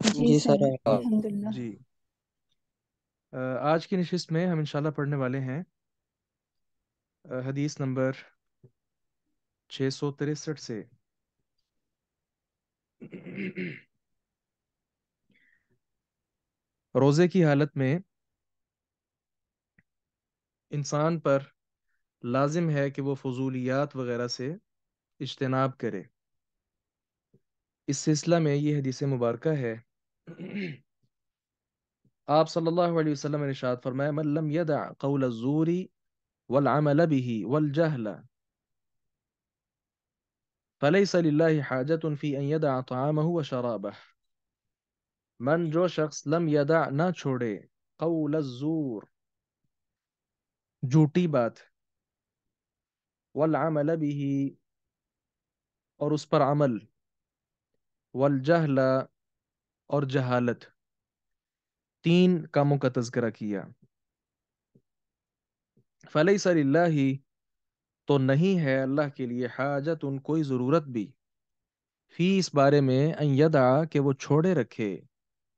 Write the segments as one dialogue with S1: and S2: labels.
S1: جی
S2: جی
S1: سر،
S2: سر
S1: الحمدللہ۔
S3: جی آج کی نشست میں ہم انشاءاللہ پڑھنے والے ہیں حدیث نمبر 663 سے روزے کی حالت میں انسان پر لازم ہے کہ وہ فضولیات وغیرہ سے اجتناب کرے۔ اس سلسلہ میں یہ حدیث مبارکہ ہے۔ آپ صلی اللہ علیہ وسلم نے ارشاد فرمایا من لم يدع قول الزور والعمل به والجهل فليس لله حاجة في أن يدع طعامه وشرابه۔ من جو شخص لم يدع نہ چھوڑے قول الزور جھوٹی بات والعمل به اور اس پر عمل والجہل اور جہالت، تین کاموں کا تذکرہ کیا۔ فلیس للہ تو نہیں ہے اللہ کے لیے حاجت ان کوئی ضرورت بھی فی اس بارے میں ان یدع کہ وہ چھوڑے رکھے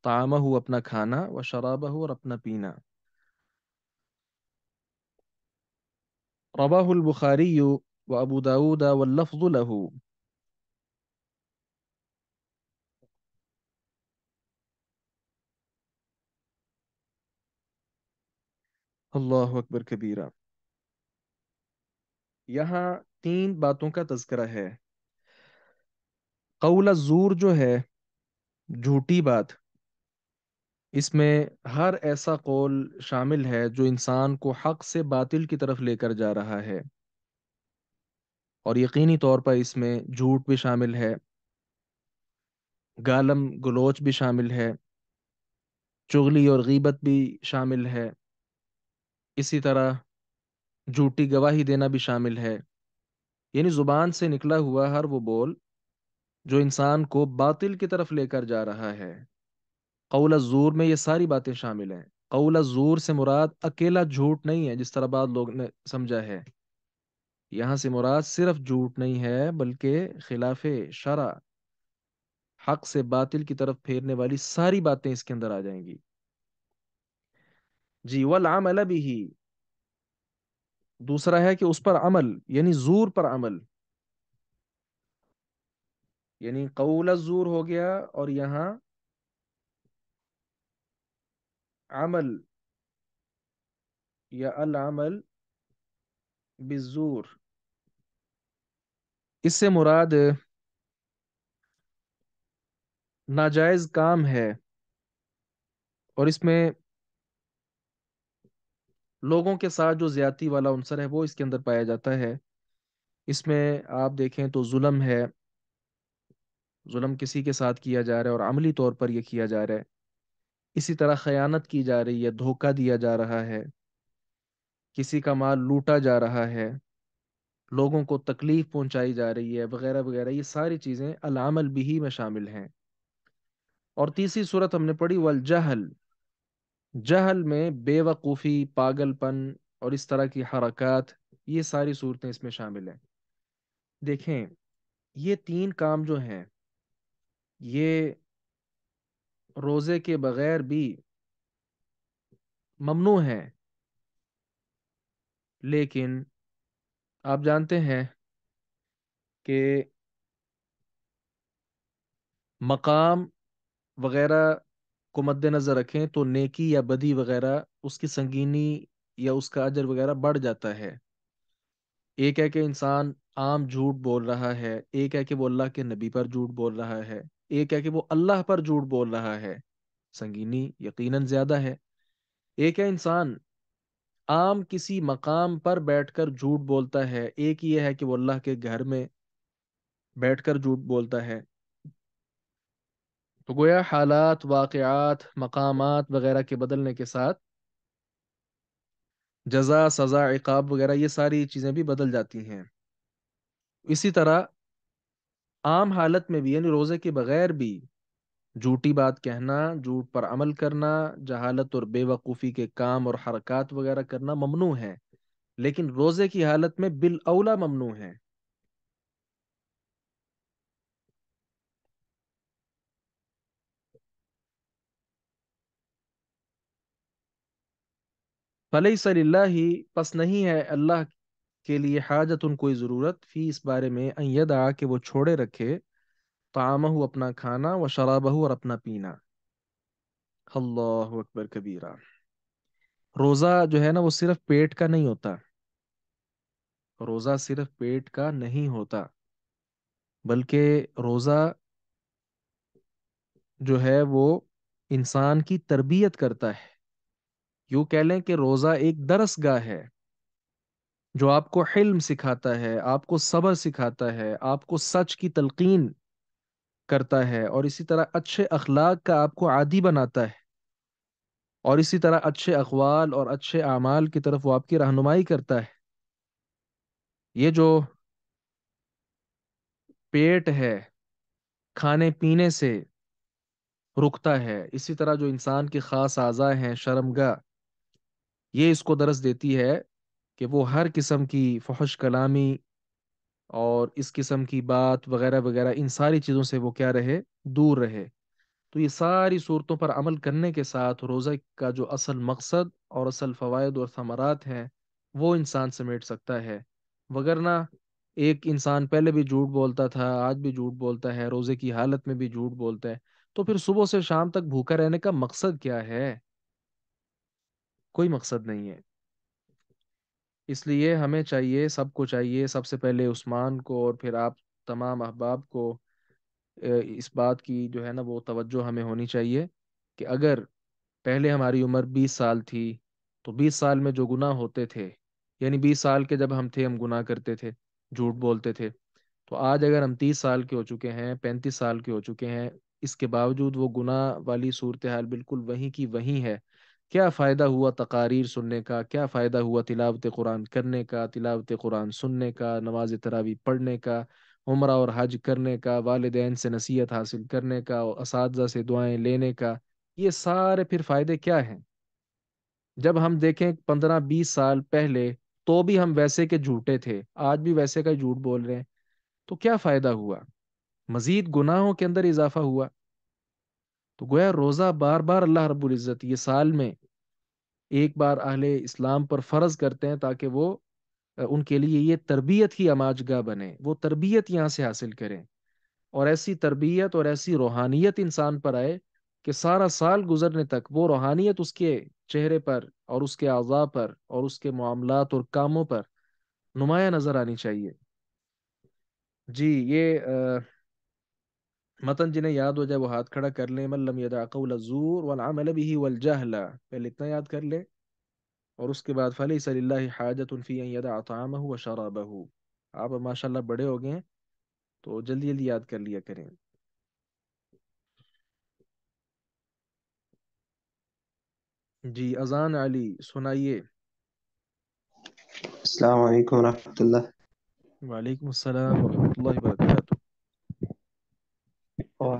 S3: طعامہ اپنا کھانا و شرابہ اور اپنا پینا۔ رواہ البخاری و ابو داود واللفظ له۔ اللہ اکبر کبیرہ۔ یہاں تین باتوں کا تذکرہ ہے۔ قول الزور جو ہے جھوٹی بات، اس میں ہر ایسا قول شامل ہے جو انسان کو حق سے باطل کی طرف لے کر جا رہا ہے، اور یقینی طور پر اس میں جھوٹ بھی شامل ہے، گالم گلوچ بھی شامل ہے، چغلی اور غیبت بھی شامل ہے، اسی طرح جھوٹی گواہی دینا بھی شامل ہے۔ یعنی زبان سے نکلا ہوا ہر وہ بول جو انسان کو باطل کی طرف لے کر جا رہا ہے۔ قول الزور میں یہ ساری باتیں شامل ہیں۔ قول الزور سے مراد اکیلا جھوٹ نہیں ہے جس طرح بعض لوگ نے سمجھا ہے، یہاں سے مراد صرف جھوٹ نہیں ہے بلکہ خلاف شرع، حق سے باطل کی طرف پھیرنے والی ساری باتیں اس کے اندر آ جائیں گی۔ جی والعمل بھی، دوسرا ہے کہ اس پر عمل، یعنی زور پر عمل، یعنی قول الزور ہو گیا اور یہاں عمل یا العمل بالزور، اس سے مراد ناجائز کام ہے، اور اس میں لوگوں کے ساتھ جو زیادتی والا عنصر ہے وہ اس کے اندر پایا جاتا ہے۔ اس میں آپ دیکھیں تو ظلم ہے، ظلم کسی کے ساتھ کیا جا رہا ہے اور عملی طور پر یہ کیا جا رہا ہے۔ اسی طرح خیانت کی جا رہی ہے، دھوکہ دیا جا رہا ہے، کسی کا مال لوٹا جا رہا ہے، لوگوں کو تکلیف پہنچائی جا رہی ہے، وغیرہ وغیرہ، یہ ساری چیزیں العمل بھی میں شامل ہیں۔ اور تیسری صورت ہم نے پڑھی والجہل، جہل میں بے وقوفی، پاگل پن اور اس طرح کی حرکات، یہ ساری صورتیں اس میں شامل ہیں۔ دیکھیں یہ تین کام جو ہیں یہ روزے کے بغیر بھی ممنوع ہیں، لیکن آپ جانتے ہیں کہ مقام وغیرہ کو مد نظر رکھیں تو نیکی یا بدی وغیرہ اس کی سنگینی یا اس کا اجر وغیرہ بڑھ جاتا ہے۔ ایک ہے کہ انسان عام جھوٹ بول رہا ہے، ایک ہے کہ وہ اللہ کے نبی پر جھوٹ بول رہا ہے، ایک ہے کہ وہ اللہ پر جھوٹ بول رہا ہے، سنگینی یقیناً زیادہ ہے۔ ایک ہے انسان عام کسی مقام پر بیٹھ کر جھوٹ بولتا ہے، ایک یہ ہے کہ وہ اللہ کے گھر میں بیٹھ کر جھوٹ بولتا ہے۔ تو گویا حالات، واقعات، مقامات وغیرہ کے بدلنے کے ساتھ جزا، سزا، عقاب وغیرہ یہ ساری چیزیں بھی بدل جاتی ہیں۔ اسی طرح عام حالت میں بھی، یعنی روزے کے بغیر بھی جھوٹی بات کہنا، جھوٹ پر عمل کرنا، جہالت اور بے وقوفی کے کام اور حرکات وغیرہ کرنا ممنوع ہے، لیکن روزے کی حالت میں بالاولیٰ ممنوع ہے۔ فلیس للہ، پس نہیں ہے اللہ کے لیے، حاجت کوئی ضرورت، فی اس بارے میں، ان یدع کہ وہ چھوڑے رکھے، طعامہ اپنا کھانا، و شرابہ اور اپنا پینا۔ اللہ اکبر کبیرہ۔ روزہ جو ہے نا وہ صرف پیٹ کا نہیں ہوتا، روزہ صرف پیٹ کا نہیں ہوتا، بلکہ روزہ جو ہے وہ انسان کی تربیت کرتا ہے۔ یوں کہہ لیں کہ روزہ ایک درس گاہ ہے جو آپ کو حلم سکھاتا ہے، آپ کو صبر سکھاتا ہے، آپ کو سچ کی تلقین کرتا ہے، اور اسی طرح اچھے اخلاق کا آپ کو عادی بناتا ہے، اور اسی طرح اچھے اقوال اور اچھے اعمال کی طرف وہ آپ کی رہنمائی کرتا ہے۔ یہ جو پیٹ ہے کھانے پینے سے رکتا ہے، اسی طرح جو انسان کے خاص اعضاء ہیں شرمگاہ، یہ اس کو درس دیتی ہے کہ وہ ہر قسم کی فحش کلامی اور اس قسم کی بات وغیرہ وغیرہ، ان ساری چیزوں سے وہ کیا رہے، دور رہے۔ تو یہ ساری صورتوں پر عمل کرنے کے ساتھ روزہ کا جو اصل مقصد اور اصل فوائد اور ثمرات ہیں وہ انسان سمیٹ سکتا ہے۔ وگرنہ ایک انسان پہلے بھی جھوٹ بولتا تھا، آج بھی جھوٹ بولتا ہے، روزے کی حالت میں بھی جھوٹ بولتا ہے، تو پھر صبح سے شام تک بھوکا رہنے کا مقصد کیا ہے؟ کوئی مقصد نہیں ہے۔ اس لیے ہمیں چاہیے، سب کو چاہیے، سب سے پہلے عثمان کو اور پھر آپ تمام احباب کو اس بات کی جو ہے نا وہ توجہ ہمیں ہونی چاہیے کہ اگر پہلے ہماری عمر 20 سال تھی تو 20 سال میں جو گناہ ہوتے تھے، یعنی 20 سال کے جب ہم تھے ہم گناہ کرتے تھے، جھوٹ بولتے تھے، تو آج اگر ہم 30 سال کے ہو چکے ہیں، 35 سال کے ہو چکے ہیں، اس کے باوجود وہ گناہ والی صورتحال بالکل وہیں کی وہیں ہے۔ کیا فائدہ ہوا تقاریر سننے کا؟ کیا فائدہ ہوا تلاوت قرآن کرنے کا، تلاوت قرآن سننے کا، نماز تراویح پڑھنے کا، عمرہ اور حج کرنے کا، والدین سے نصیحت حاصل کرنے کا، اور اساتذہ سے دعائیں لینے کا؟ یہ سارے پھر فائدے کیا ہیں؟ جب ہم دیکھیں 15 20 سال پہلے تو بھی ہم ویسے کے جھوٹے تھے، آج بھی ویسے کا جھوٹ بول رہے ہیں، تو کیا فائدہ ہوا؟ مزید گناہوں کے اندر اضافہ ہوا۔ تو گویا روزہ بار بار اللہ رب العزت یہ سال میں ایک بار اہل اسلام پر فرض کرتے ہیں تاکہ وہ ان کے لیے یہ تربیت کی اماج گاہ بنے، وہ تربیت یہاں سے حاصل کریں، اور ایسی تربیت اور ایسی روحانیت انسان پر آئے کہ سارا سال گزرنے تک وہ روحانیت اس کے چہرے پر اور اس کے اعضاء پر اور اس کے معاملات اور کاموں پر نمایاں نظر آنی چاہیے۔ جی، یہ متن جنہیں یاد ہو جائے وہ ہاتھ کھڑا کر لیں۔ من لم يدع قول الزور والعمل به والجهل، پہلے اتنا یاد کر لیں، اور اس کے بعد فلیس للہ حاجت فی ان یدع طعامہ وشرابہ۔ آپ ماشاء اللہ بڑے ہو گئے ہیں تو جلدی جلدی یاد کر لیا کریں۔ جی اذان علی سنائیے۔
S1: السلام علیکم ورحمۃ اللہ۔
S3: وعلیکم السلام ورحمۃ اللہ وبرکاتہ۔
S1: اور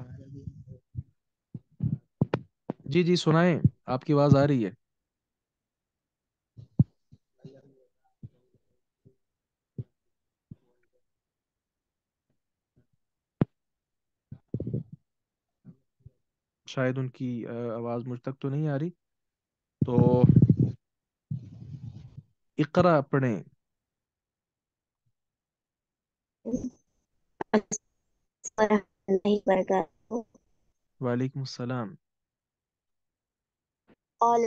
S3: جی جی سنائیں، آپ کی آواز آ رہی ہے۔ شاید ان کی آواز مجھ تک تو نہیں آ رہی، تو اقرا پڑھیں۔
S2: ورحمۃ اللہ وبرکاتہ۔
S3: وعلیکم السلام۔
S2: قال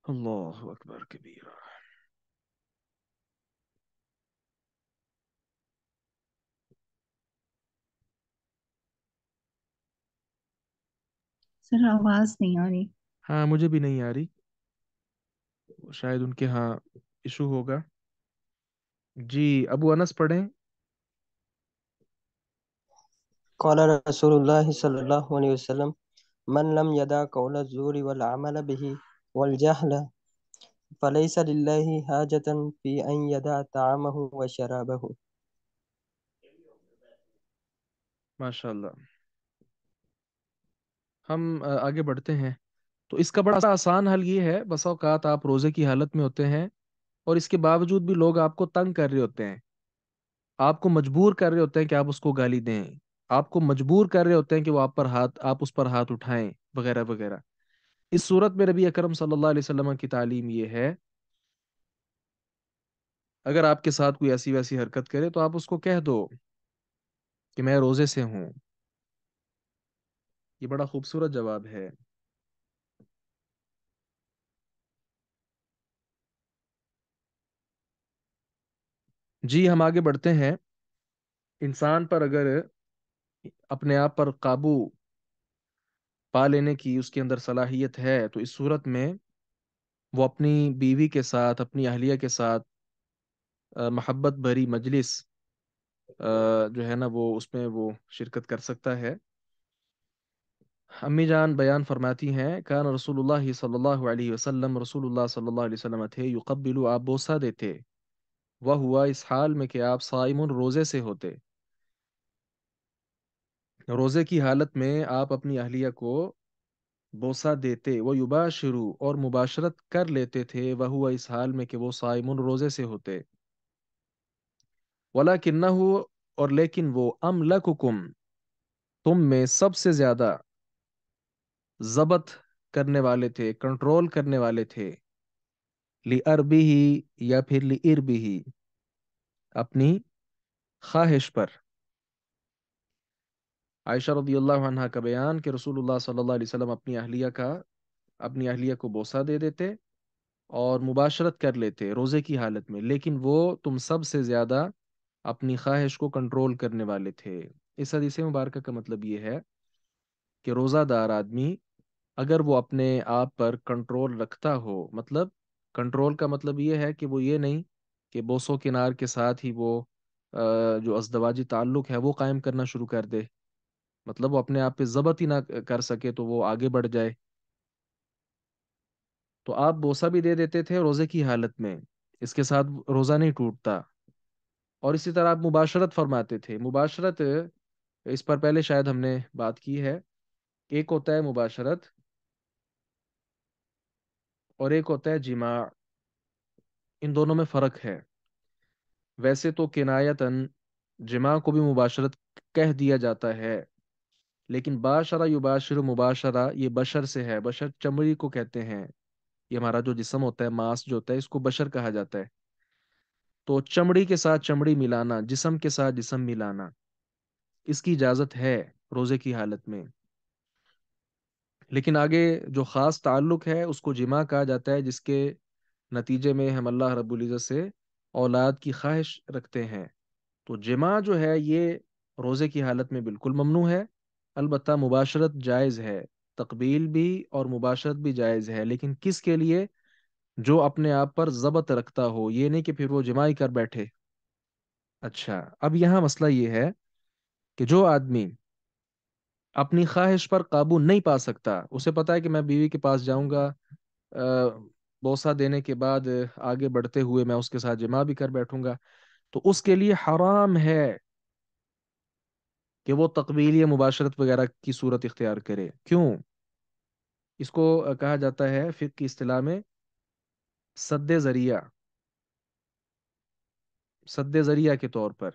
S3: اللہ اکبر کبیرہ۔
S4: سر آواز نہیں آ رہی۔
S3: ہاں مجھے بھی نہیں آ رہی، شاید ان کے ہاں ایشو ہوگا۔ جی ابو انس پڑھیں۔
S1: قال رسول اللہ صلی اللہ علیہ وسلم من لم يدع قول الزور والعمل به والجهل فليس لله حاجة في أن يدع طعامه وشرابه۔
S3: ماشاء اللہ۔ ہم آگے بڑھتے ہیں۔ تو اس کا بڑا آسان حل یہ ہے، بس اوقات آپ روزے کی حالت میں ہوتے ہیں اور اس کے باوجود بھی لوگ آپ کو تنگ کر رہے ہوتے ہیں، آپ کو مجبور کر رہے ہوتے ہیں کہ آپ اس کو گالی دیں، آپ کو مجبور کر رہے ہوتے ہیں کہ وہ آپ اس پر ہاتھ اٹھائیں، وغیرہ وغیرہ۔ اس صورت میں نبی اکرم صلی اللہ علیہ وسلم کی تعلیم یہ ہے، اگر آپ کے ساتھ کوئی ایسی ویسی حرکت کرے تو آپ اس کو کہہ دو کہ میں روزے سے ہوں۔ یہ بڑا خوبصورت جواب ہے۔ جی ہم آگے بڑھتے ہیں۔ انسان پر اگر اپنے آپ پر قابو پا لینے کی اس کے اندر صلاحیت ہے تو اس صورت میں وہ اپنی بیوی کے ساتھ، اپنی اہلیہ کے ساتھ محبت بھری مجلس جو ہے نا وہ اس میں وہ شرکت کر سکتا ہے۔ امی جان بیان فرماتی ہیں، کان رسول اللہ صلی اللہ علیہ وسلم، رسول اللہ صلی اللہ علیہ وسلم تھے، یقبلو، آپ بوسہ دیتے، وہ ہوا اس حال میں کہ آپ صائم، روزے سے ہوتے، روزے کی حالت میں آپ اپنی اہلیہ کو بوسہ دیتے، وہ یباشرو، اور مباشرت کر لیتے تھے، وہ ہوا اس حال میں کہ وہ صائم، روزے سے ہوتے، ولکنہ، اور لیکن وہ املککم، تم میں سب سے زیادہ ضبط کرنے والے تھے، کنٹرول کرنے والے تھے، لِأَرْبِهِ، یا پھر لِإِرْبِهِ، اپنی خواہش پر۔ عائشہ رضی اللہ عنہا کا بیان کہ رسول اللہ صلی اللہ علیہ وسلم اپنی اہلیہ کو بوسہ دے دیتے اور مباشرت کر لیتے روزے کی حالت میں، لیکن وہ تم سب سے زیادہ اپنی خواہش کو کنٹرول کرنے والے تھے۔ اس حدیث مبارکہ کا مطلب یہ ہے کہ روزہ دار آدمی اگر وہ اپنے آپ پر کنٹرول رکھتا ہو، مطلب کنٹرول کا مطلب یہ ہے کہ وہ یہ نہیں کہ بوسو کنار کے ساتھ ہی وہ جو ازدواجی تعلق ہے وہ قائم کرنا شروع کر دے، مطلب وہ اپنے آپ پہ ضبط ہی نہ کر سکے تو وہ آگے بڑھ جائے، تو آپ بوسہ بھی دے دیتے تھے روزے کی حالت میں، اس کے ساتھ روزہ نہیں ٹوٹتا۔ اور اسی طرح آپ مباشرت فرماتے تھے۔ مباشرت، اس پر پہلے شاید ہم نے بات کی ہے، ایک ہوتا ہے مباشرت اور ایک ہوتا ہے جماع، ان دونوں میں فرق ہے۔ ویسے تو کنایتاً جماع کو بھی مباشرت کہہ دیا جاتا ہے، لیکن باشرہ یباشر، مباشرہ یہ بشر سے ہے، بشر چمڑی کو کہتے ہیں، یہ ہمارا جو جسم ہوتا ہے، ماس جو ہوتا ہے، اس کو بشر کہا جاتا ہے، تو چمڑی کے ساتھ چمڑی ملانا، جسم کے ساتھ جسم ملانا، اس کی اجازت ہے روزے کی حالت میں، لیکن آگے جو خاص تعلق ہے اس کو جماع کہا جاتا ہے، جس کے نتیجے میں ہم اللہ رب العزت سے اولاد کی خواہش رکھتے ہیں، تو جماع جو ہے یہ روزے کی حالت میں بالکل ممنوع ہے۔ البتہ مباشرت جائز ہے، تقبیل بھی اور مباشرت بھی جائز ہے، لیکن کس کے لیے؟ جو اپنے آپ پر ضبط رکھتا ہو، یہ نہیں کہ پھر وہ جماع ہی کر بیٹھے۔ اچھا، اب یہاں مسئلہ یہ ہے کہ جو آدمی اپنی خواہش پر قابو نہیں پا سکتا، اسے پتا ہے کہ میں بیوی کے پاس جاؤں گا، بوسہ دینے کے بعد آگے بڑھتے ہوئے میں اس کے ساتھ جماع بھی کر بیٹھوں گا، تو اس کے لیے حرام ہے کہ وہ تقبیل یا مباشرت وغیرہ کی صورت اختیار کرے۔ کیوں؟ اس کو کہا جاتا ہے فقہ کی اصطلاح میں سد ذریعہ، سد ذریعہ کے طور پر۔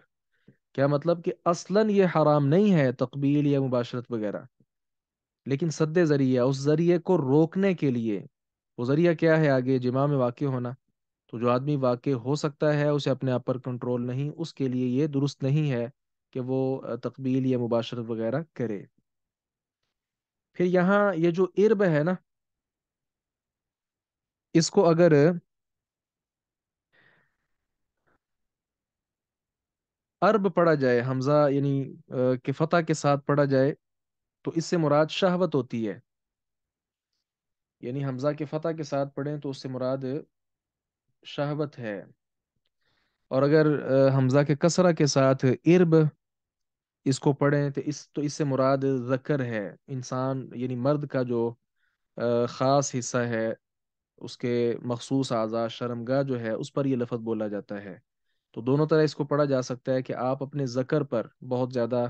S3: کیا مطلب؟ کہ اصلاً یہ حرام نہیں ہے تقبیل یا مباشرت وغیرہ، لیکن سد ذریعہ، اس ذریعے کو روکنے کے لیے، وہ ذریعہ کیا ہے؟ آگے جماع میں واقع ہونا، تو جو آدمی واقع ہو سکتا ہے، اسے اپنے آپ پر کنٹرول نہیں، اس کے لیے یہ درست نہیں ہے کہ وہ تقبیل یا مباشرت وغیرہ کرے۔ پھر یہاں یہ جو ارب ہے نا، اس کو اگر ارب پڑھا جائے، حمزہ یعنی کہ فتح کے ساتھ پڑھا جائے، تو اس سے مراد شہوت ہوتی ہے، یعنی حمزہ کے فتح کے ساتھ پڑھیں تو اس سے مراد شہوت ہے، اور اگر حمزہ کے کسرہ کے ساتھ ارب اس کو پڑھیں تو اس سے مراد ذکر ہے، انسان یعنی مرد کا جو خاص حصہ ہے، اس کے مخصوص اعضاء، شرمگاہ جو ہے، اس پر یہ لفظ بولا جاتا ہے۔ تو دونوں طرح اس کو پڑھا جا سکتا ہے کہ آپ اپنے ذکر پر بہت زیادہ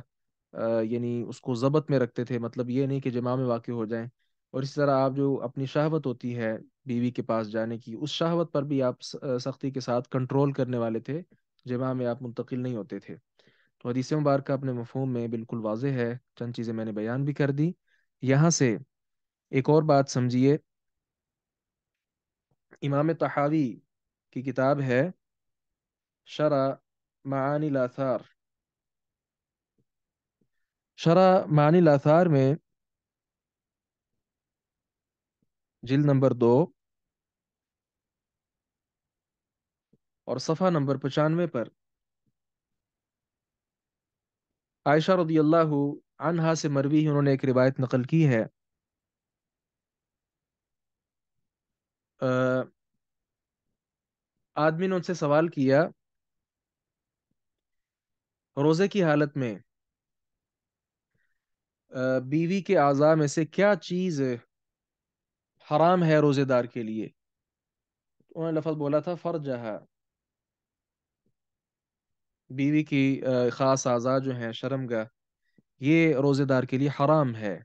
S3: یعنی اس کو ضبط میں رکھتے تھے، مطلب یہ نہیں کہ جماع میں واقع ہو جائیں، اور اسی طرح آپ جو اپنی شہوت ہوتی ہے بیوی کے پاس جانے کی، اس شہوت پر بھی آپ سختی کے ساتھ کنٹرول کرنے والے تھے، جماع میں آپ منتقل نہیں ہوتے تھے۔ تو حدیث مبارکہ اپنے مفہوم میں بالکل واضح ہے، چند چیزیں میں نے بیان بھی کر دی۔ یہاں سے ایک اور بات سمجھیے، امام طحاوی کی کتاب ہے شرح معانی الاثار، شرح معانی الاثار میں جلد نمبر 2 اور صفحہ نمبر 95 پر عائشہ رضی اللہ عنہا سے مروی انہوں نے ایک روایت نقل کی ہے، آدمی نے ان سے سوال کیا، روزے کی حالت میں بیوی کے اعضاء میں سے کیا چیز حرام ہے روزے دار کے لیے؟ انہوں نے لفظ بولا تھا فرجہا، بیوی کی خاص اعضاء جو ہیں شرمگاہ، یہ روزے دار کے لیے حرام ہے،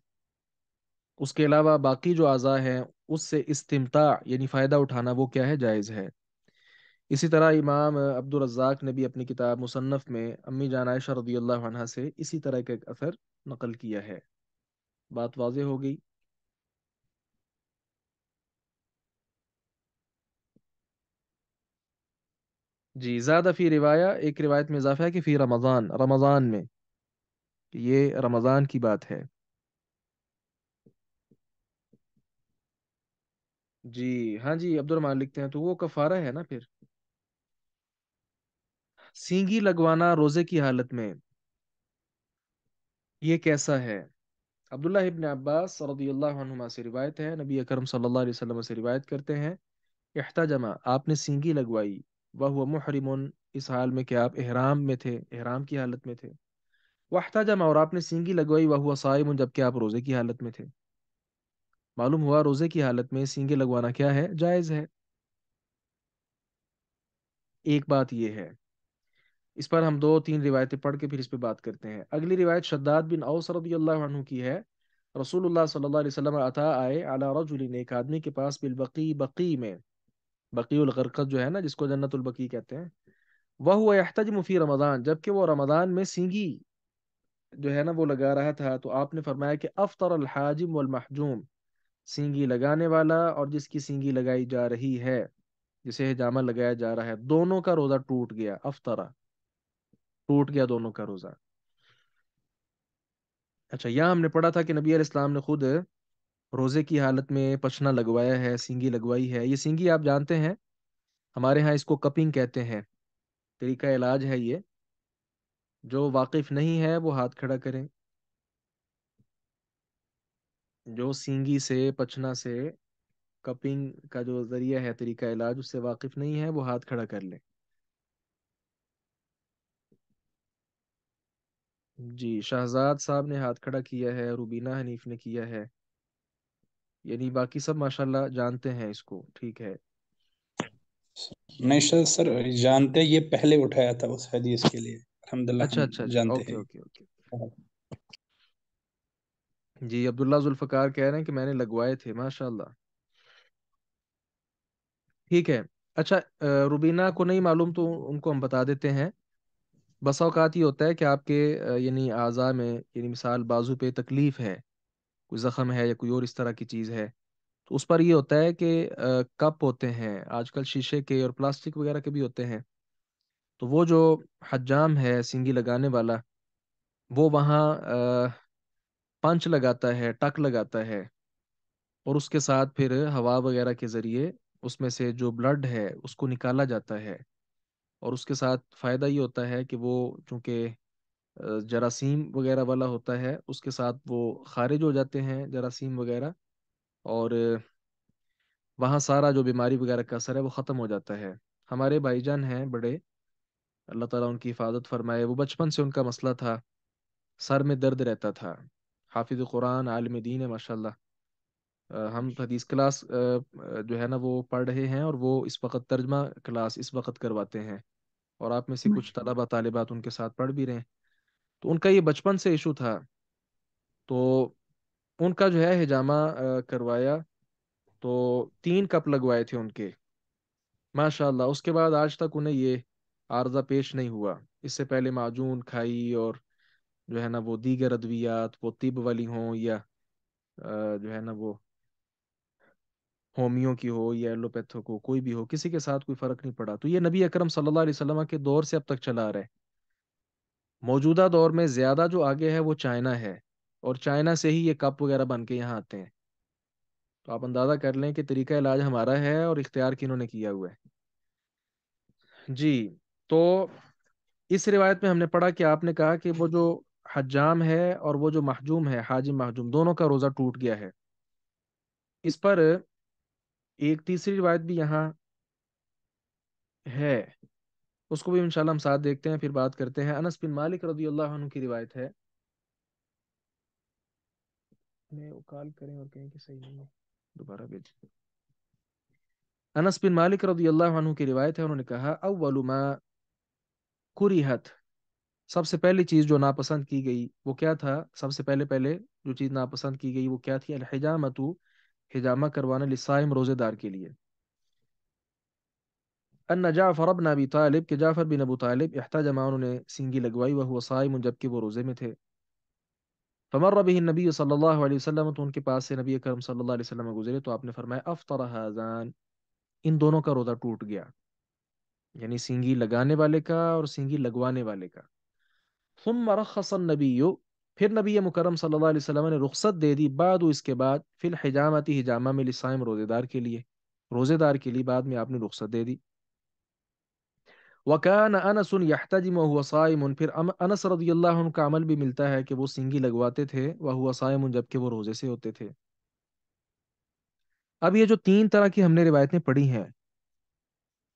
S3: اس کے علاوہ باقی جو اعضاء ہیں اس سے استمتاع یعنی فائدہ اٹھانا وہ کیا ہے، جائز ہے۔ اسی طرح امام عبد الرزاق نے بھی اپنی کتاب مصنف میں امی جان عائشہ رضی اللہ عنہا سے اسی طرح کا ایک اثر نقل کیا ہے۔ بات واضح ہو گئی؟ جی، زیادہ فی روایہ، ایک روایت میں اضافہ ہے کہ فی رمضان، رمضان میں، یہ رمضان کی بات ہے۔ جی ہاں جی، عبد الرحمان لکھتے ہیں تو وہ کفارہ ہے نا پھر۔ سینگی لگوانا روزے کی حالت میں یہ کیسا ہے؟ عبداللہ ابن عباس رضی اللہ عنہما سے روایت ہے، نبی اکرم صلی اللہ علیہ وسلم سے روایت کرتے ہیں، احتجما، آپ نے سینگی لگوائی، وہو محرم، اس حال میں کہ آپ احرام میں تھے، احرام کی حالت میں تھے، واحتجم، اور آپ نے سینگی لگوائی وہو صائم، جبکہ آپ روزے کی حالت میں تھے۔ معلوم ہوا روزے کی حالت میں سینگی لگوانا کیا ہے، جائز ہے۔ ایک بات یہ ہے، اس پر ہم دو تین روایتیں پڑھ کے پھر اس پہ بات کرتے ہیں۔ اگلی روایت شداد بن اوس رضی اللہ عنہ کی ہے، رسول اللہ صلی اللہ علیہ وسلم عطا آئے علی رجل، ایک آدمی کے پاس، بالبقی، بقی میں، بقی الغرقد جو ہے نا جس کو جنت البقیع کہتے ہیں، وہ ہوا یحتجم فی رمضان، جبکہ وہ رمضان میں سینگی جو ہے نا وہ لگا رہا تھا، تو آپ نے فرمایا کہ افطر الحاجم والمحجوم، سینگی لگانے والا اور جس کی سینگی لگائی جا رہی ہے، جسے حجامہ لگایا جا رہا ہے، دونوں کا روزہ ٹوٹ گیا، افطرا، ٹوٹ گیا دونوں کا روزہ۔ اچھا، یہاں ہم نے پڑھا تھا کہ نبی علیہ السلام نے خود روزے کی حالت میں پچنا لگوایا ہے، سینگی لگوائی ہے۔ یہ سینگی آپ جانتے ہیں، ہمارے ہاں اس کو کپنگ کہتے ہیں، طریقہ علاج ہے یہ، جو واقف نہیں ہے وہ ہاتھ کھڑا کریں، جو سینگی سے پچنا سے کپنگ کا جو ذریعہ ہے، طریقہ علاج، اس سے واقف نہیں ہے وہ ہاتھ کھڑا کر لیں۔ جی، شہزاد صاحب نے ہاتھ کھڑا کیا ہے، روبینہ حنیف نے کیا ہے، یعنی باقی سب ماشاءاللہ جانتے ہیں اس کو، ٹھیک ہے۔
S4: نہیں سر، جانتے، یہ پہلے اٹھایا تھا اس حدیث کے لیے، الحمدللہ
S3: اچھا
S4: ہم
S3: اچھا اچھا،
S4: جانتے
S3: اوکے
S4: ہیں۔
S3: Okay okay. جی، عبداللہ ذوالفقار کہہ رہے ہیں کہ میں نے لگوائے تھے، ماشاءاللہ، ٹھیک ہے۔ اچھا، روبینہ کو نہیں معلوم تو ان کو ہم بتا دیتے ہیں۔ بسا اوقات یہ ہوتا ہے کہ آپ کے یعنی اعضاء میں، یعنی مثال بازو پہ تکلیف ہے، کوئی زخم ہے یا کوئی اور اس طرح کی چیز ہے، تو اس پر یہ ہوتا ہے کہ کپ ہوتے ہیں آج کل شیشے کے اور پلاسٹک وغیرہ کے بھی ہوتے ہیں، تو وہ جو حجام ہے سینگی لگانے والا، وہ وہاں پنچ لگاتا ہے، ٹک لگاتا ہے، اور اس کے ساتھ پھر ہوا وغیرہ کے ذریعے اس میں سے جو بلڈ ہے اس کو نکالا جاتا ہے، اور اس کے ساتھ فائدہ یہ ہوتا ہے کہ وہ چونکہ جراثیم وغیرہ والا ہوتا ہے، اس کے ساتھ وہ خارج ہو جاتے ہیں جراثیم وغیرہ، اور وہاں سارا جو بیماری وغیرہ کا اثر ہے وہ ختم ہو جاتا ہے۔ ہمارے بھائی جان ہیں بڑے، اللہ تعالیٰ ان کی حفاظت فرمائے، وہ بچپن سے ان کا مسئلہ تھا، سر میں درد رہتا تھا، حافظ قرآن، عالم دین ہے ماشاءاللہ۔ ہم حدیث کلاس جو ہے نا وہ پڑھ رہے ہیں، اور وہ اس وقت ترجمہ کلاس اس وقت کرواتے ہیں، اور آپ میں سے کچھ طلبہ طالبات ان کے ساتھ پڑھ بھی رہے ہیں، تو ان کا یہ بچپن سے ایشو تھا، تو ان کا جو ہے حجامہ کروایا، تو 3 کپ لگوائے تھے ان کے، ماشاء اللہ. اس کے بعد آج تک انہیں یہ عارضہ پیش نہیں ہوا. اس سے پہلے معجون کھائی، اور جو ہے نا وہ دیگر ادویات، وہ طب والی ہوں یا جو ہے نا وہ ہومیو کی ہو یا ایلوپیتھک ہو، کوئی بھی ہو، کسی کے ساتھ کوئی فرق نہیں پڑا. تو یہ نبی اکرم صلی اللہ علیہ وسلم کے دور سے اب تک چلا آ رہا ہے. موجودہ دور میں زیادہ جو آگے ہے وہ چائنا ہے، اور چائنا سے ہی یہ کپ وغیرہ بن کے یہاں آتے ہیں. تو آپ اندازہ کر لیں کہ طریقہ علاج ہمارا ہے اور اختیار کنہوں نے کیا ہوا ہے. جی. تو اس روایت میں ہم نے پڑھا کہ آپ نے کہا کہ وہ جو حجام ہے اور وہ جو محجوم ہے، حاجم محجوم، دونوں کا روزہ ٹوٹ گیا ہے. اس پر ایک تیسری روایت بھی یہاں ہے، اس کو بھی انشاءاللہ ہم ساتھ دیکھتے ہیں، پھر بات کرتے ہیں. انس بن مالک رضی اللہ عنہ کی روایت ہے. میں کال کریں اور کہیں کہ صحیح نہیں ہے، دوبارہ بھیج. انس بن مالک رضی اللہ عنہ کی روایت ہے، انہوں نے کہا اول ما کرہت، سب سے پہلی چیز جو ناپسند کی گئی وہ کیا تھا؟ سب سے پہلے جو چیز ناپسند کی گئی وہ کیا تھی؟ الحجامۃ، حجامہ کروانا، للصائم، روزے دار کے لیے. ان جعفر بن ابی طالب، کہ جعفر بن ابو طالب، احتجم، انہوں نے سینگی لگوائی، وهو صائم، جبکہ وہ روزے میں تھے. فمر به النبی صلی اللہ علیہ وسلم، تو ان کے پاس سے نبی کرم صلی اللہ علیہ وسلم گزرے تو آپ نے فرمایا افطر هذان، ان دونوں کا روزہ ٹوٹ گیا، یعنی سینگی لگانے والے کا اور سینگی لگوانے والے کا. ثم رخص النبی، پھر نبی مکرم صلی اللہ علیہ وسلم نے رخصت دے دی، بعد اس کے بعد، فی الحجامت، حجامہ میں، للصائم، روزے دار کے لیے، روزے دار کے لیے بعد میں آپ نے رخصت دے دی. وکان انس یحتجم وهو صائم، پھر انس رضی اللہ عنہ کا عمل بھی ملتا ہے کہ وہ سینگی لگواتے تھے، وهو صائم، جبکہ وہ روزے سے ہوتے تھے. اب یہ جو 3 طرح کی ہم نے روایتیں پڑھی ہیں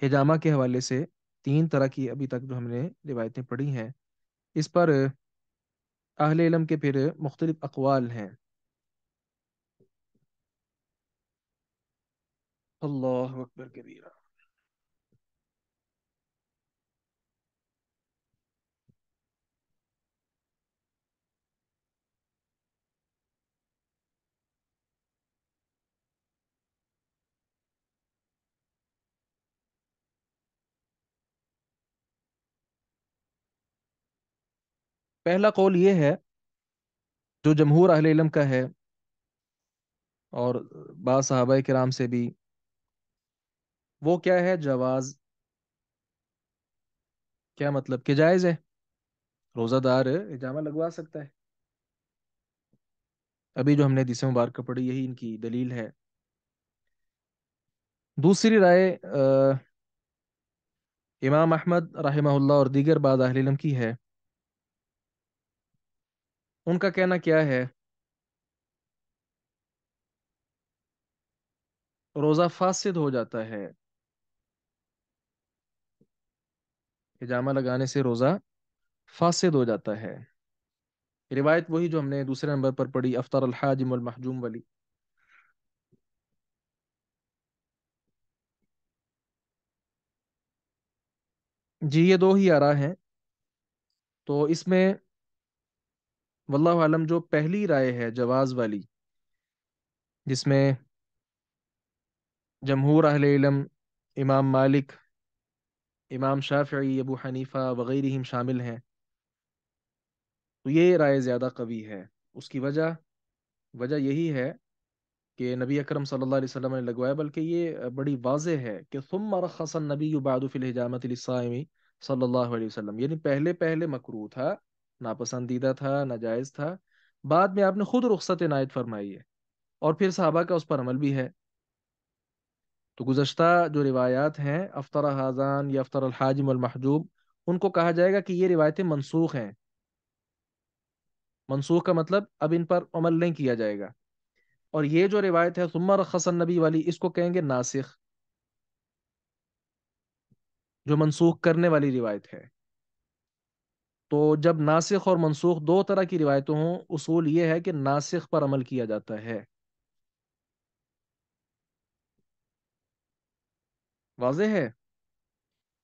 S3: حجامہ کے حوالے سے، 3 طرح کی ابھی تک جو ہم نے روایتیں پڑھی ہیں، اس پر اہل علم کے پھر مختلف اقوال ہیں. اللہ اکبر کبیرہ. پہلا قول یہ ہے جو جمہور اہل علم کا ہے، اور بعض صحابہ کرام سے بھی، وہ کیا ہے؟ جواز. کیا مطلب؟ کہ جائز ہے، روزہ دار حجامہ لگوا سکتا ہے. ابھی جو ہم نے حدیث مبارکہ پڑھی یہی ان کی دلیل ہے. دوسری رائے امام احمد رحمہ اللہ اور دیگر بعض اہل علم کی ہے. ان کا کہنا کیا ہے؟ روزہ فاسد ہو جاتا ہے، حجامہ لگانے سے روزہ فاسد ہو جاتا ہے. روایت وہی جو ہم نے دوسرے نمبر پر پڑھی، افطر الحاجم والمحجوم والی. جی یہ دو ہی آراء ہیں. تو اس میں واللہ عالم جو پہلی رائے ہے جواز والی، جس میں جمہور اہل علم، امام مالک، امام شافعی، ابو حنیفہ وغیرہ شامل ہیں، تو یہ رائے زیادہ قوی ہے. اس کی وجہ یہی ہے کہ نبی اکرم صلی اللہ علیہ وسلم نے لگوایا، بلکہ یہ بڑی واضح ہے کہ ثم رخص النبی بعد فی الحجامۃ للصائم صلی اللہ علیہ وسلم، یعنی پہلے مکروہ تھا، ناپسندیدہ تھا، ناجائز تھا، بعد میں آپ نے خود رخصت عنایت فرمائی ہے، اور پھر صحابہ کا اس پر عمل بھی ہے. تو گزشتہ جو روایات ہیں افطر حاضان یا افطر الحاجم والمحجوب، ان کو کہا جائے گا کہ یہ روایتیں منسوخ ہیں. منسوخ کا مطلب اب ان پر عمل نہیں کیا جائے گا. اور یہ جو روایت ہے ثم رخص النبی والی، اس کو کہیں گے ناسخ، جو منسوخ کرنے والی روایت ہے. تو جب ناسخ اور منسوخ 2 طرح کی روایتیں ہوں، اصول یہ ہے کہ ناسخ پر عمل کیا جاتا ہے. واضح ہے؟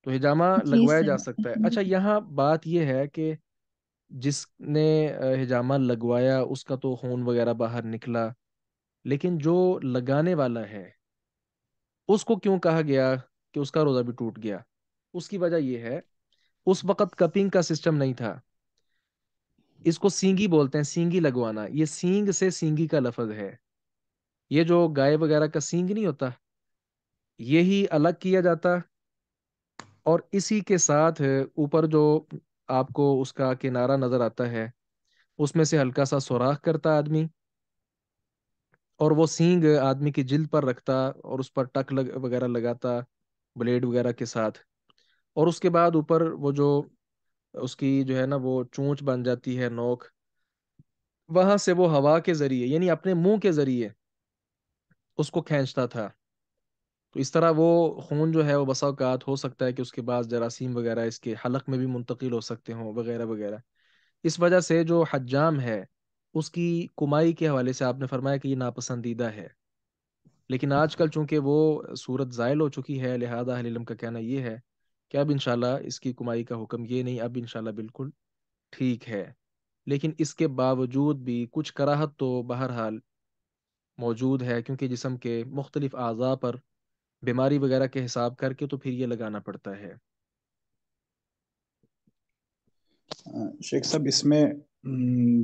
S3: تو حجامہ
S2: جی
S3: لگوایا
S2: سر.
S3: جا سکتا ہے. اچھا یہاں بات یہ ہے کہ جس نے حجامہ لگوایا اس کا تو خون وغیرہ باہر نکلا، لیکن جو لگانے والا ہے اس کو کیوں کہا گیا کہ اس کا روزہ بھی ٹوٹ گیا؟ اس کی وجہ یہ ہے، اس وقت کپنگ کا سسٹم نہیں تھا. اس کو سینگی بولتے ہیں، سینگی لگوانا. یہ سینگ سے سینگی کا لفظ ہے. یہ جو گائے وغیرہ کا سینگ نہیں ہوتا، یہی الگ کیا جاتا، اور اسی کے ساتھ اوپر جو آپ کو اس کا کنارہ نظر آتا ہے، اس میں سے ہلکا سا سوراخ کرتا آدمی، اور وہ سینگ آدمی کی جلد پر رکھتا اور اس پر ٹک وغیرہ لگاتا بلیڈ وغیرہ کے ساتھ. اور اس کے بعد اوپر وہ جو اس کی جو ہے نا وہ چونچ بن جاتی ہے، نوک، وہاں سے وہ ہوا کے ذریعے یعنی اپنے منہ کے ذریعے اس کو کھینچتا تھا. تو اس طرح وہ خون جو ہے وہ بسا اوقات ہو سکتا ہے کہ اس کے بعد جراثیم وغیرہ اس کے حلق میں بھی منتقل ہو سکتے ہوں وغیرہ وغیرہ. اس وجہ سے جو حجام ہے اس کی کمائی کے حوالے سے آپ نے فرمایا کہ یہ ناپسندیدہ ہے. لیکن آج کل چونکہ وہ صورت زائل ہو چکی ہے، لہذا اہل علم کا کہنا یہ ہے کہ اب انشاءاللہ اس کی کمائی کا حکم یہ نہیں، اب انشاءاللہ بالکل ٹھیک ہے. لیکن اس کے باوجود بھی کچھ کراہت تو بہرحال موجود ہے، کیونکہ جسم کے مختلف اعضاء پر بیماری وغیرہ کے حساب کر کے تو پھر یہ لگانا پڑتا ہے.
S4: شیخ صاحب اس میں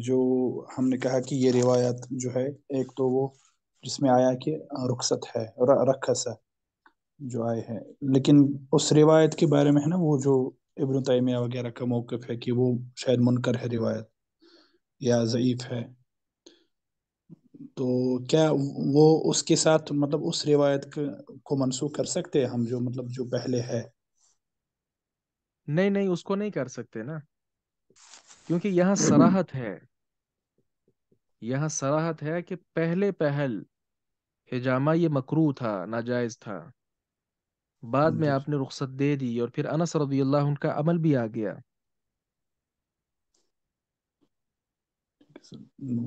S4: جو ہم نے کہا کہ یہ روایت جو ہے، ایک تو وہ جس میں آیا کہ رخصت ہے، رخص ہے جو آئے ہیں، لیکن اس روایت کے بارے میں ہے نا وہ جو ابن تیمیہ وغیرہ کا موقف ہے کہ وہ شاید منکر ہے روایت یا ضعیف ہے. تو کیا وہ اس کے ساتھ مطلب اس روایت کو منسوخ کر سکتے ہیں ہم، جو مطلب جو پہلے ہے؟
S3: نہیں نہیں، اس کو نہیں کر سکتے نا، کیونکہ یہاں صراحت ہے، یہاں صراحت ہے کہ پہلے پہل حجامہ یہ مکروہ تھا، ناجائز تھا. بعد میں
S4: جی
S3: آپ نے رخصت دے دی اور پھر انس رضی اللہ عنہ کا عمل بھی آ گیا.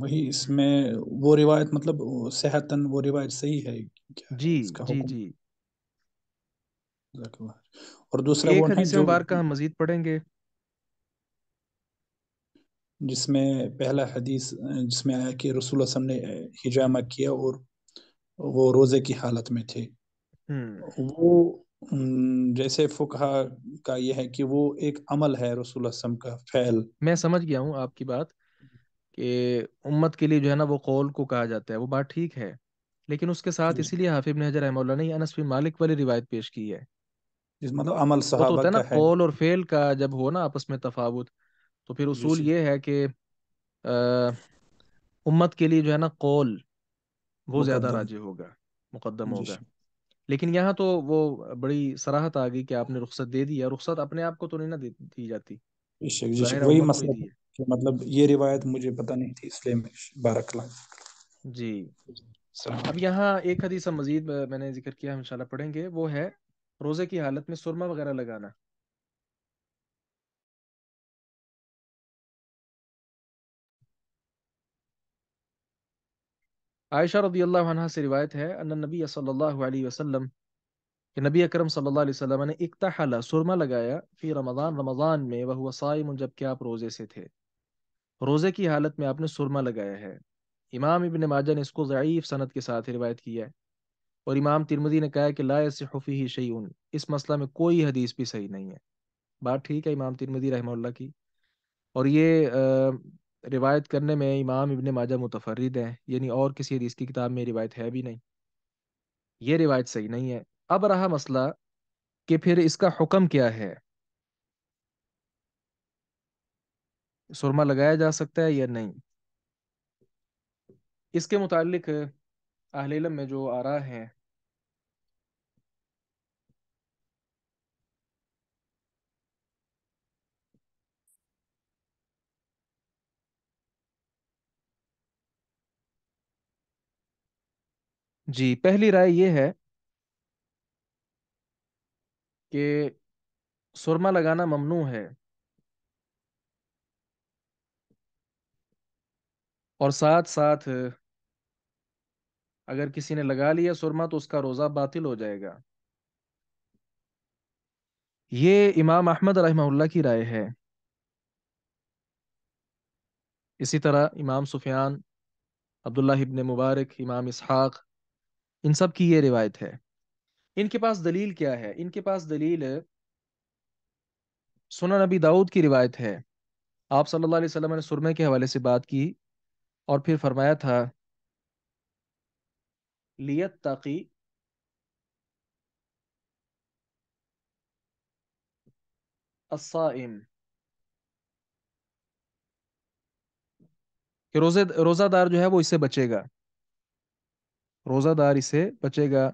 S4: وہی اس میں وہ روایت مطلب صحتاً وہ روایت صحیح ہے؟ کیا
S3: جی
S4: ہے اس کا
S3: جی
S4: حکم؟
S3: جی.
S4: جزاک اللہ. اور دوسرا وہ
S3: ایک
S4: ہے
S3: حدیث
S4: جو
S3: مبارکہ ہم مزید پڑھیں گے.
S4: جس میں پہلا حدیث جس میں آیا کہ رسول اللہ صلی اللہ علیہ وسلم نے حجامہ کیا اور وہ روزے کی حالت میں تھے.
S3: ہم
S4: وہ جیسے فقہا کا یہ ہے کہ وہ ایک عمل ہے رسول اللہ صلی اللہ علیہ وسلم کا فعل.
S3: میں سمجھ گیا ہوں آپ کی بات، کہ امت کے لیے جو ہے نا وہ قول کو کہا جاتا ہے، وہ بات ٹھیک ہے. لیکن اس کے ساتھ اسی لیے حافظ بن حجر رحمہ اللہ نے انس بن مالک والی روایت پیش کی ہے.
S4: جس مطلب عمل
S3: وہ تو
S4: صحابہ
S3: ہوتا ہے نا
S4: کا ہے.
S3: قول اور فعل کا جب ہو نا آپس میں تفاوت، تو پھر
S4: جی
S3: اصول
S4: جی
S3: یہ ہے کہ امت کے لیے جو ہے نا قول وہ زیادہ
S4: مقدم.
S3: راجح ہوگا، مقدم
S4: جی
S3: ہوگا. لیکن یہاں تو وہ بڑی صراحت آ گئی کہ آپ نے رخصت دے دی، اور رخصت اپنے آپ کو تو نہیں نہ دی جاتی،
S4: جی
S3: ظاہر ہے
S4: وہی
S3: امت کو ہی
S4: مسئلہ
S3: دی
S4: تھا
S3: ہے.
S4: کہ مطلب یہ روایت مجھے پتہ نہیں تھی، اس لیے میں بارک اللہ.
S3: جی.
S4: السلام
S3: اب
S4: علیکم.
S3: یہاں ایک حدیث ہم مزید میں نے ذکر کیا، ہم انشاءاللہ پڑھیں گے، وہ ہے روزے کی حالت میں سرما وغیرہ لگانا. عائشہ رضی اللہ عنہا سے روایت ہے ان نبی صلی اللہ علیہ وسلم کہ نبی اکرم صلی اللہ علیہ وسلم نے اکتحل سرما لگایا فی رمضان، رمضان میں، وہو صائم، جبکہ آپ روزے سے تھے. روزے کی حالت میں آپ نے سرما لگایا ہے. امام ابن ماجہ نے اس کو ضعیف سند کے ساتھ روایت کیا ہے، اور امام ترمذی نے کہا ہے کہ لا یصح فیہ شیء، اس مسئلہ میں کوئی حدیث بھی صحیح نہیں ہے. بات ٹھیک ہے امام ترمذی رحمہ اللہ کی، اور یہ روایت کرنے میں امام ابن ماجہ متفرد ہیں، یعنی اور کسی حدیث کی کتاب میں روایت ہے بھی نہیں. یہ روایت صحیح نہیں ہے. اب رہا مسئلہ کہ پھر اس کا حکم کیا ہے، سرما لگایا جا سکتا ہے یا نہیں. اس کے متعلق اہل علم میں جو آراء ہیں، جی، پہلی رائے یہ ہے کہ سرما لگانا ممنوع ہے، اور ساتھ ساتھ اگر کسی نے لگا لیا سرما تو اس کا روزہ باطل ہو جائے گا. یہ امام احمد رحمہ اللہ کی رائے ہے. اسی طرح امام سفیان عبداللہ ابن مبارک، امام اسحاق، ان سب کی یہ روایت ہے۔ ان کے پاس دلیل کیا ہے؟ ان کے پاس دلیل سنن نبی داؤد کی روایت ہے۔ آپ صلی اللہ علیہ وسلم نے سرمے کے حوالے سے بات کی اور پھر فرمایا تھا لیت تاقی الصائم، کہ روزہ دار جو ہے وہ اس سے بچے گا، روزہ دار اس سے بچے گا۔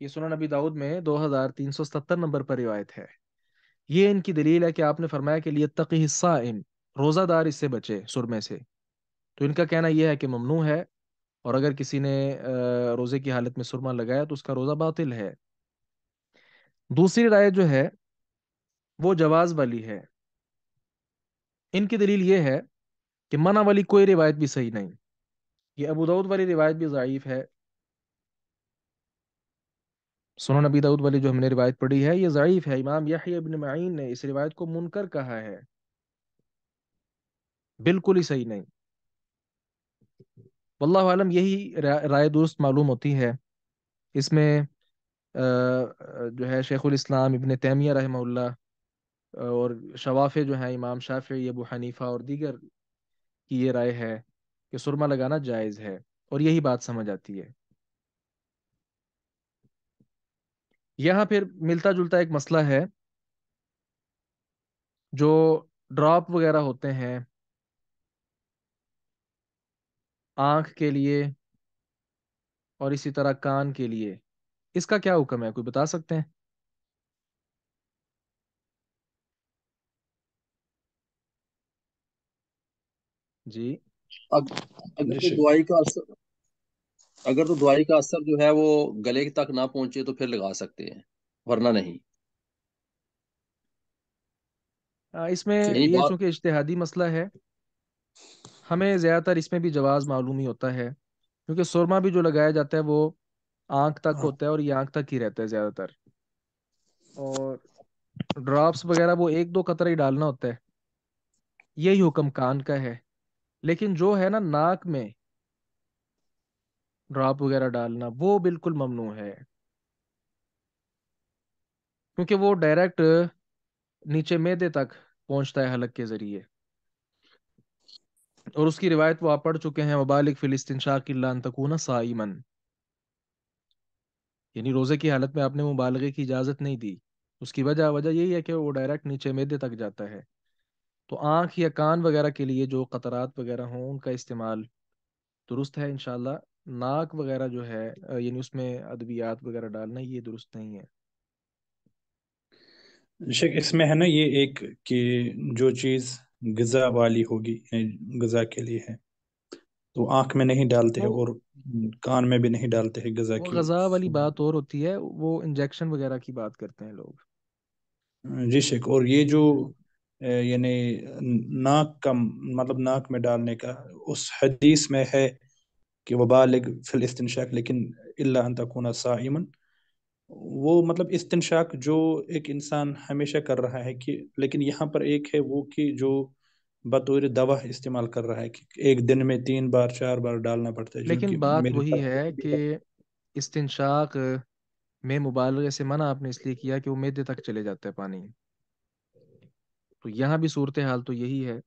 S3: یہ سنن نبی داؤد میں 2377 نمبر پر روایت ہے۔ یہ ان کی دلیل ہے کہ آپ نے فرمایا کہ لیتقی الصائم، روزہ دار اس سے بچے سرمے سے، تو ان کا کہنا یہ ہے کہ ممنوع ہے، اور اگر کسی نے روزے کی حالت میں سرما لگایا تو اس کا روزہ باطل ہے۔ دوسری رائے جو ہے وہ جواز والی ہے۔ ان کی دلیل یہ ہے کہ منع والی کوئی روایت بھی صحیح نہیں، یہ ابو داؤد والی روایت بھی ضعیف ہے، سنن نبی داؤد والی جو ہم نے روایت پڑھی ہے یہ ضعیف ہے۔ امام یحییٰ ابن معین نے اس روایت کو منکر کہا ہے، بالکل ہی صحیح نہیں۔ واللہ عالم یہی رائے درست معلوم ہوتی ہے۔ اس میں جو ہے شیخ الاسلام ابن تیمیہ رحمہ اللہ اور شوافع جو ہیں امام شافعی، ابو حنیفہ اور دیگر کی یہ رائے ہے کہ سرما لگانا جائز ہے، اور یہی بات سمجھ آتی ہے۔ یہاں پھر ملتا جلتا ایک مسئلہ ہے، جو ڈراپ وغیرہ ہوتے ہیں آنکھ کے لیے اور اسی طرح کان کے لیے، اس کا کیا حکم ہے؟ کوئی بتا سکتے ہیں؟ جی
S5: اگ- اگر
S4: جی
S5: تو
S4: شیخ،
S5: دوائی کا اثر اگر تو دوائی کا اثر جو ہے وہ گلے تک نہ پہنچے تو پھر لگا سکتے ہیں، ورنہ نہیں۔
S3: اس میں
S5: یعنی
S3: یہ
S5: بات
S3: چونکہ اجتہادی مسئلہ ہے، ہمیں زیادہ تر اس میں بھی جواز معلوم ہی ہوتا ہے، کیونکہ سرما بھی جو لگایا جاتا ہے وہ آنکھ تک
S4: ہاں،
S3: ہوتا ہے، اور یہ آنکھ تک ہی رہتا ہے زیادہ تر، اور ڈراپس وغیرہ وہ ایک دو قطرہ ہی ڈالنا ہوتا ہے، یہی حکم کان کا ہے۔ لیکن جو ہے نا ناک میں ڈراپ وغیرہ ڈالنا وہ بالکل ممنوع ہے، کیونکہ وہ ڈائریکٹ نیچے معدے تک پہنچتا ہے حلق کے ذریعے، اور اس کی روایت وہ آپ پڑھ چکے ہیں، وبالغ فی الاستنشاق الا ان تکون صائما، یعنی روزے کی حالت میں آپ نے مبالغے کی اجازت نہیں دی۔ اس کی وجہ یہی ہے کہ وہ ڈائریکٹ نیچے معدے تک جاتا ہے، تو آنکھ یا کان وغیرہ کے لیے جو قطرات وغیرہ ہوں ان کا استعمال درست ہے انشاءاللہ۔ ناک وغیرہ جو ہے یعنی اس میں ادویات وغیرہ ڈالنا یہ درست نہیں ہے۔
S4: شیخ اس میں ہے نا یہ ایک کہ جو چیز غذا والی ہوگی، غذا کے لیے ہے تو آنکھ میں نہیں ڈالتے ہیں،
S3: وہ
S4: اور کان میں بھی نہیں ڈالتے ہیں غذا
S3: وہ
S4: کی۔
S3: غذا والی بات اور ہوتی ہے، وہ انجیکشن وغیرہ کی بات کرتے ہیں لوگ۔
S4: جی شیخ، اور یہ جو یعنی ناک کا مطلب ناک میں ڈالنے کا اس حدیث میں ہے کہ وبالغ فی الاستنشاق لیکن الا ان تکون صائما، وہ مطلب استنشاق جو ایک انسان ہمیشہ کر رہا ہے کہ، لیکن یہاں پر ایک ہے وہ کہ جو بطور دوا استعمال کر رہا ہے کہ ایک دن میں 3 بار 4 بار ڈالنا پڑتا ہے، جو
S3: لیکن
S4: کہ
S3: بات
S4: میرے
S3: وہی ہے
S4: ساتھ
S3: کہ استنشاق میں مبالغے سے منع آپ نے اس لیے کیا کہ وہ معدے تک چلے جاتا ہے پانی، تو یہاں بھی صورتحال تو یہی ہے۔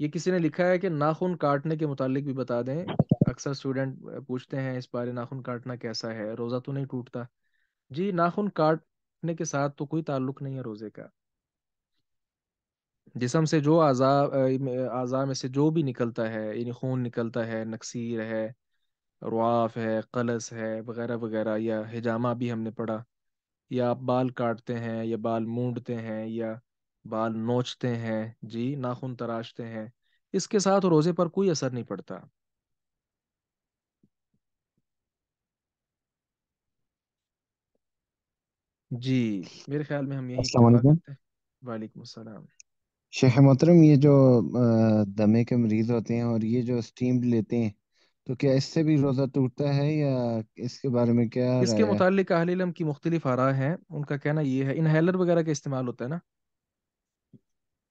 S3: یہ کسی نے لکھا ہے کہ ناخن کاٹنے کے متعلق بھی بتا دیں، اکثر اسٹوڈنٹ پوچھتے ہیں اس بارے ناخن کاٹنا کیسا ہے، روزہ تو نہیں ٹوٹتا؟ جی ناخن کاٹنے کے ساتھ تو کوئی تعلق نہیں ہے روزے کا، جسم سے جو اعضاء میں سے جو بھی نکلتا ہے، یعنی خون نکلتا ہے، نکسیر ہے، رعاف ہے، قلس ہے وغیرہ وغیرہ، یا حجامہ بھی ہم نے پڑھا، یا آپ بال کاٹتے ہیں یا بال مونڈتے ہیں یا بال نوچتے ہیں، جی ناخن تراشتے ہیں، اس کے ساتھ روزے پر کوئی اثر نہیں پڑتا۔ جی میرے خیال میں ہم یہیں
S6: السلام
S3: اتفاق
S6: علیکم
S3: کرتے ہیں۔ وعلیکم السلام۔
S6: شیخ محترم، یہ جو دمے کے مریض ہوتے ہیں اور یہ جو اسٹیم لیتے ہیں تو کیا اس سے بھی روزہ ٹوٹتا ہے، یا اس کے بارے میں کیا
S3: اس کے
S6: رائے ہے؟
S3: متعلق اہل علم کی مختلف آراء ہیں. ان کا کہنا یہ ہے، انہیلر وغیرہ کا استعمال ہوتا ہے نا.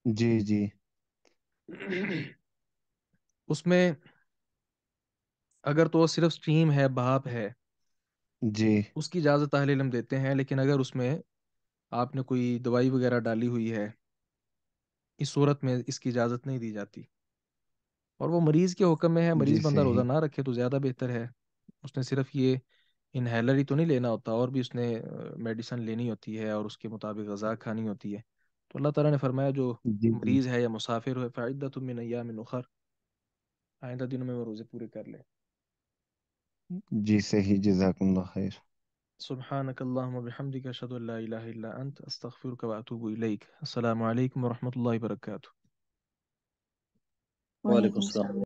S6: جی جی
S3: اس میں اگر تو صرف سٹیم ہے، بھاپ ہے،
S6: جی
S3: اس کی اجازت اہل علم دیتے ہیں. لیکن اگر اس میں آپ نے کوئی دوائی وغیرہ ڈالی ہوئی ہے، اس صورت میں اس کی اجازت نہیں دی جاتی. اور وہ مریض کے حکم میں ہے،
S6: جی
S3: مریض بندہ روزہ
S6: صحیح.
S3: نہ رکھے تو زیادہ بہتر ہے. اس نے صرف یہ انہیلر ہی تو نہیں لینا ہوتا، اور بھی اس نے میڈیسن لینی ہوتی ہے اور اس کے مطابق غذا کھانی ہوتی ہے. تو اللہ تعالیٰ نے فرمایا جو
S6: جی جی
S3: مریض ہے یا مسافر ہو، فعدۃ من ایام اخر، آئندہ دنوں میں وہ روزے پورے کر لے.
S6: جی صحیح، جزاکم اللہ خیر.
S3: سبحانک اللہم وبحمدک، اشہد ان لا الہ الا انت، استغفرک واتوب الیک. السلام علیکم ورحمۃ اللہ وبرکاتہ.
S5: وعلیکم
S2: وعلیکم
S5: السلام.
S2: السلام.